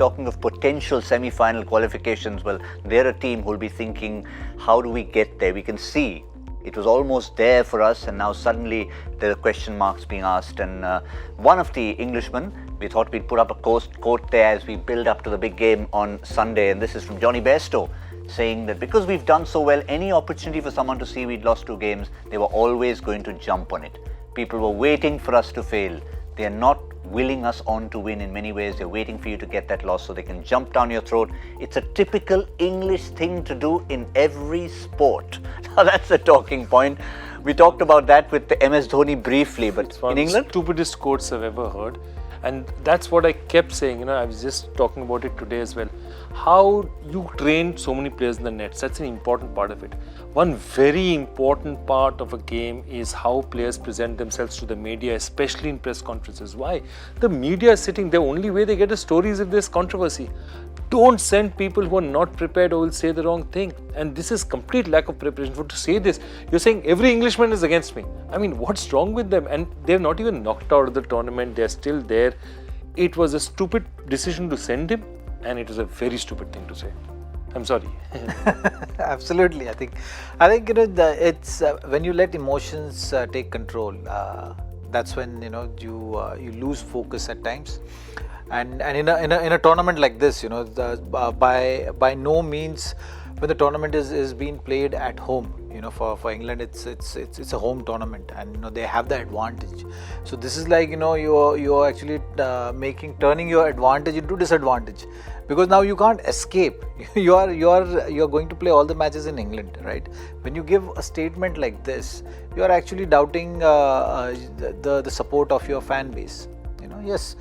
talking of potential semi-final qualifications, well, they're a team who'll be thinking, how do we get there? We can see it was almost there for us, and now suddenly there are question marks being asked. And one of the Englishmen, we thought we'd put up a quote there as we build up to the big game on Sunday, and this is from Jonny Bairstow, saying that because we've done so well, any opportunity for someone to see we'd lost 2 games, they were always going to jump on it. People were waiting for us to fail. They are not willing us on to win in many ways. They're waiting for you to get that loss so they can jump down your throat. It's a typical English thing to do in every sport. Now that's a talking point. We talked about that with the MS Dhoni briefly, but it's one in England? of the stupidest quotes I've ever heard. And that's what I kept saying, I was just talking about it today as well. How you train so many players in the nets, that's an important part of it. One very important part of a game is how players present themselves to the media, especially in press conferences. Why? The media is sitting, the only way they get a story is if there's controversy. Don't send people who are not prepared or will say the wrong thing. And this is complete lack of preparation. For to say this, you're saying every Englishman is against me. I mean, what's wrong with them? And they've not even knocked out of the tournament. They're still there. It was a stupid decision to send him, and it was a very stupid thing to say. I'm sorry. Absolutely. I think it's when you let emotions take control, that's when you lose focus at times. And in a tournament like this, by no means, when the tournament is being played at home, for England, it's a home tournament, and they have the advantage. So this is like you're actually turning your advantage into disadvantage, because now you can't escape. You're going to play all the matches in England, right? When you give a statement like this, you are actually doubting the support of your fan base. Yes,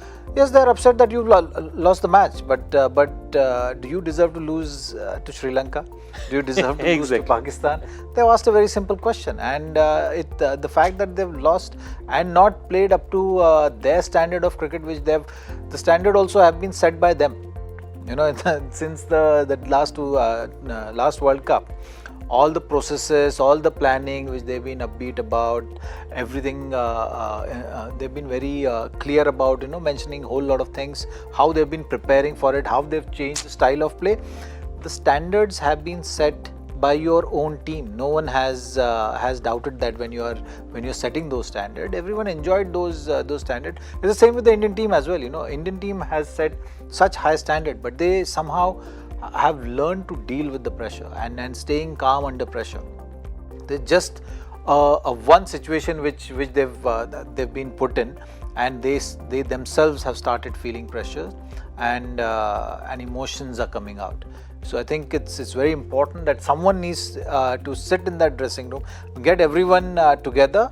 they're upset that you've lost the match, but do you deserve to lose to Sri Lanka? Do you deserve to lose to Pakistan? They've asked a very simple question, and the fact that they've lost and not played up to their standard of cricket, which the standard also have been set by them. Since the last World Cup. All the processes, all the planning which they've been upbeat about, everything they've been very clear about, mentioning a whole lot of things, how they've been preparing for it, how they've changed the style of play. The standards have been set by your own team. No one has doubted that when you're setting those standards. Everyone enjoyed those standards. It's the same with the Indian team as well. Indian team has set such high standard, but they somehow have learned to deal with the pressure and staying calm under pressure. There's just one situation which they've been put in, and they themselves have started feeling pressure, and emotions are coming out. So I think it's very important that someone needs to sit in that dressing room, get everyone together,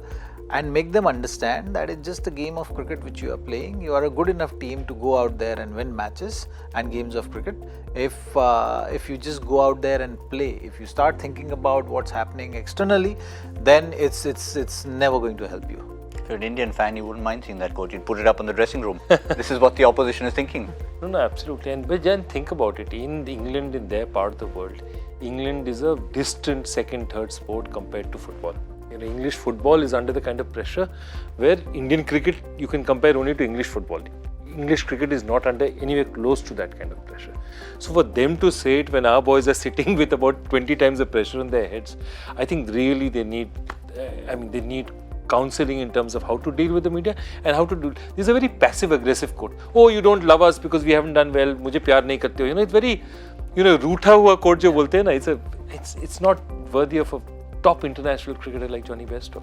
and make them understand that it's just a game of cricket which you are playing. You are a good enough team to go out there and win matches and games of cricket. If you just go out there and play, if you start thinking about what's happening externally, then it's never going to help you. If you're an Indian fan, you wouldn't mind seeing that quote. You'd put it up in the dressing room. This is what the opposition is thinking. No, absolutely. But then think about it. In England, in their part of the world, England is a distant second, third sport compared to football. English football is under the kind of pressure where Indian cricket you can compare only to English football. English cricket is not under anywhere close to that kind of pressure. So for them to say it when our boys are sitting with about 20 times the pressure on their heads, I think really they need counseling in terms of how to deal with the media and how to do. This is a very passive aggressive quote. Oh, you don't love us because we haven't done well. मुझे प्यार नहीं करते हो. It's very, रूठा हुआ quote जो बोलते हैं ना. It's not worthy of a top international cricketer like Jonny Bairstow.